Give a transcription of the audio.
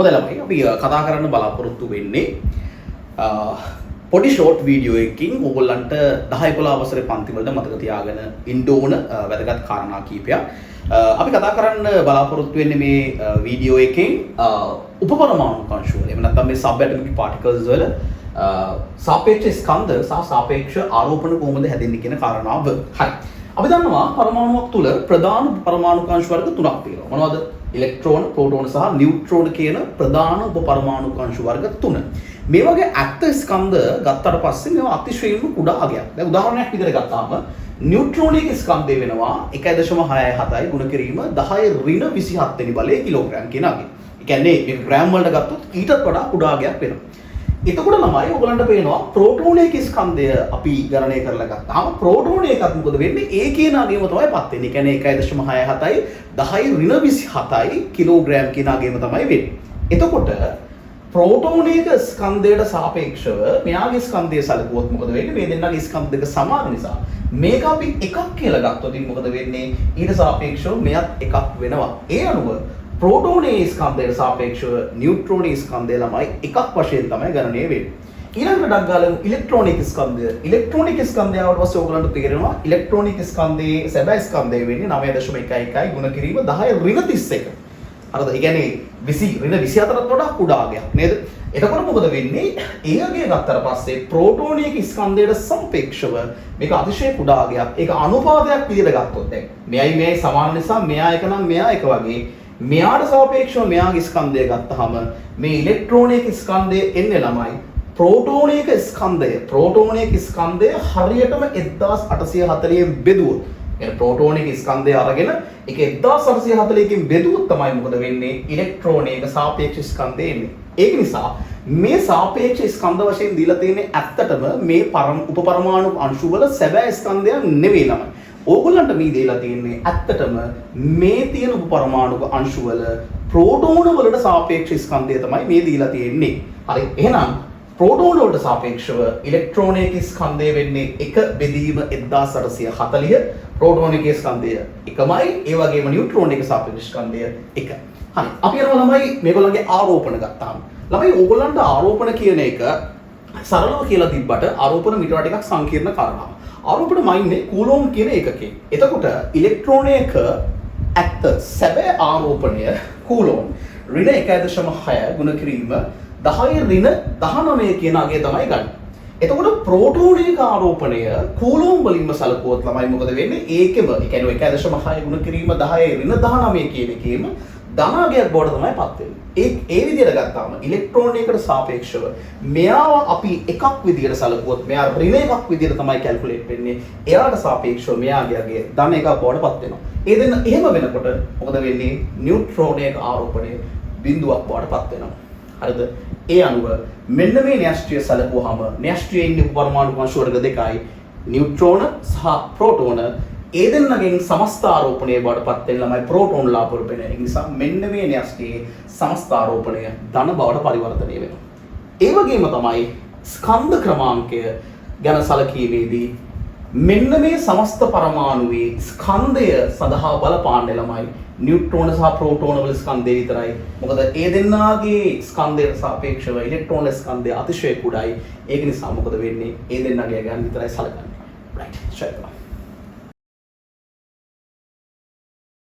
හොඳයි ළමයි අපි කතා කරන්න බලාපොරොත්තු වෙන්නේ පොඩි ෂෝට් වීඩියෝ එකකින් ඕගොල්ලන්ට 10 11 අවසරේ පන්ති වලට මතක තියාගෙන ඉන්න ඕන වැදගත් කාරණා කීපයක්. අපි කතා කරන්න බලාපොරොත්තු වෙන්නේ මේ වීඩියෝ එකෙන් උපපරමාණු අංශ වල එහෙම නැත්නම් මේ සබ් ඇටොමික් පාටිකල්ස් වල සාපේක්ෂ ස්කන්ධ සහ සාපේක්ෂ ආරෝපණ කොහොමද හැදෙන්නේ කියන කාරණාව. හරි. අපි දන්නවා පරමාණුවක් තුල ප්‍රධාන පරමාණු අංශ වර්ග තුනක් තියෙනවා. මොනවද? ඉලෙක්ට්‍රෝන, ප්‍රෝටෝන සහ නියුට්‍රෝන කියන ප්‍රධාන උපපරමාණු අංශ වර්ග තුන. මේ වගේ ඇත්ත ස්කන්ධ ගත්තට පස්සේ මේවා අතිශයින්ම කුඩා අගයක්. දැන් උදාහරණයක් විදිහට ගත්තාම නියුට්‍රෝනික ස්කන්ධය වෙනවා 1.67 ගුණ කිරීම 10 ඍණ 27 වෙනි බලය කිලෝග්‍රෑම් කියන අගය. ඒ කියන්නේ මේක ග්‍රෑම් වලට ගත්තොත් ඊටත් වඩා කුඩා අගයක් වෙනවා. එතකොට ළමයි ඔයගලන්ට පේනවා ප්‍රෝටෝනයක ස්කන්ධය අපි ගණනය කරලා ගත්තාම ප්‍රෝටෝනයකත් මොකද වෙන්නේ? ඒ කියන අගයම තමයිපත් වෙන්නේ. ඒ කියන්නේ 1.67 10 ඍණ 27 කිලෝග්‍රෑම් කියන අගයම තමයි වෙන්නේ. එතකොට ප්‍රෝටෝනයක ස්කන්ධයට සාපේක්ෂව මෙයාගේ ස්කන්ධය සැලකුවොත් මොකද වෙන්නේ? මේ දෙන්නගේ ස්කන්ධ දෙක සමාන නිසා මේක අපි එකක් කියලා ගත්තොත් මොකද වෙන්නේ? ඊට සාපේක්ෂව මෙයත් එකක් වෙනවා. ඒ අනුව ප්‍රෝටෝනයේ ස්කන්ධයට සාපේක්ෂව නියුට්‍රෝනයේ ස්කන්ධය ළමයි එකක් වශයෙන් තමයි ගණනය වෙන්නේ. ඊළඟට ගාලමු ඉලෙක්ට්‍රෝනික ස්කන්ධය. ඉලෙක්ට්‍රෝනික ස්කන්ධය ආවට පස්සේ ඔයගලන්ට තේරෙනවා ඉලෙක්ට්‍රෝනික ස්කන්ධයේ සැබෑ ස්කන්ධය වෙන්නේ 9.11 ගුණ කිරීම 10 ඍණ 31. හරිද? ඒ කියන්නේ 20 ඍණ 24ට වඩා කුඩා අගයක් නේද? එතකොට මොකද වෙන්නේ? ඒ අගය ගත්තට පස්සේ ප්‍රෝටෝනයක ස්කන්ධයට සාපේක්ෂව මේක අතිශය කුඩා අගයක්. ඒක අනුපාතයක් විදිහට ගත්තොත් දැන් මෙයයි සමාන නිසා මෙයා එක නම් මෙයා එක වගේ මෙයාට සාපේක්ෂව මෙයාගේ ස්කන්ධය ගත්තාම මේ ඉලෙක්ට්‍රෝනික ස්කන්ධය එන්නේ ළමයි ප්‍රෝටෝනයක ස්කන්ධය හරියටම 1840 බෙදුවොත් يعني ප්‍රෝටෝනික ස්කන්ධය අරගෙන ඒක 1840කින් බෙදුවොත් තමයි මොකද වෙන්නේ? ඉලෙක්ට්‍රෝනයක සාපේක්ෂ ස්කන්ධය එන්නේ. ඒක නිසා මේ සාපේක්ෂ ස්කන්ධ වශයෙන් දීලා තියෙන්නේ ඇත්තටම මේ උපපරමාණු අංශු වල සැබෑ ස්කන්ධයක් නෙවෙයි ළමයි. ඕගොල්ලන්ට මේ දීලා තියෙන්නේ ඇත්තටම මේ තියෙන උපපරමාණු අංශු වල ප්‍රෝටෝන වලට සාපේක්ෂ ස්කන්ධය තමයි මේ දීලා තියෙන්නේ. හරි. එහෙනම් ප්‍රෝටෝන වලට සාපේක්ෂව ඉලෙක්ට්‍රෝනික ස්කන්ධය වෙන්නේ 1 බෙදීම 1840. ප්‍රෝටෝනික ස්කන්ධය එකමයි. ඒ වගේම නියුට්‍රෝනික සාපේක්ෂ ස්කන්ධය 1. හරි. අපි යනවා ළමයි මේගොල්ලන්ගේ ආරෝපණ ගත්තාම. ළමයි ඕගොල්ලන්ට ආරෝපණ කියන එක සරලව කියලා තිබ්බට ආරෝපණ මිට වඩා ටිකක් සංකීර්ණ කාරණාවක්. ආරෝපණ මයින්නේ කූලෝම් කියන එකකේ. එතකොට ඉලෙක්ට්‍රෝනයක ඇත්ත සැබෑ ආරෝපණය කූලෝම් ඍණ 1.6 ගුණ කිරීම 10 ඍණ 19 කියන අගය තමයි ගන්න. එතකොට ප්‍රෝටෝනයක ආරෝපණය කූලෝම් වලින්ම සැලකුවොත් ළමයි මොකද වෙන්නේ? ඒකෙම ඒ කියන්නේ 1.6 ගුණ කිරීම 10 ඍණ 19 කියන එකේම ධනාගයක් බවට තමයි පත් වෙන්නේ. ඒ විදිහට ගත්තාම ඉලෙක්ට්‍රෝනයකට සාපේක්ෂව මෙයාව අපි එකක් විදිහට සැලකුවොත් මෙයා ඍණ එකක් විදිහට තමයි කැල්කියුලේට් වෙන්නේ. එයාට සාපේක්ෂව මෙයාගේ ධන එකක් බවට පත් වෙනවා. ඒ දෙන්න එහෙම වෙනකොට මොකද වෙන්නේ? නියුට්‍රෝනයක ආරෝපණය බිඳුවක් බවට පත් වෙනවා. හරිද? ඒ අනුව මෙන්න මේ න්‍යෂ්ටිය සැලකුවාම න්‍යෂ්ටියේ ඉන්න පරමාණු අංශ වර්ග දෙකයි නියුට්‍රෝන සහ ප්‍රෝටෝන ඒ දෙන්නගෙන් සමස්ත ආරෝපණය බවට පත් වෙන ළමයි ප්‍රෝටෝන ලාභරූපණය. ඒ නිසා මෙන්න මේ න්‍යෂ්ටියේ සමස්ත ආරෝපණය ධන බවට පරිවර්තනය වෙනවා. ඒ වගේම තමයි ස්කන්ධ ක්‍රමාංකය ගැන සැලකීමේදී මෙන්න මේ සමස්ත පරමාණුවේ ස්කන්ධය සඳහා බලපාන්නේ ළමයි නියුට්‍රෝන සහ ප්‍රෝටෝන වල ස්කන්ධය විතරයි. මොකද ඒ දෙන්නාගේ ස්කන්ධයට සාපේක්ෂව ඉලෙක්ට්‍රෝන ස්කන්ධය අතිශය කුඩායි. ඒක නිසා මොකද වෙන්නේ? ඒ දෙන්නගේ ගණන් විතරයි සැලකන්නේ. right. ෂෙයාර් කරනවා.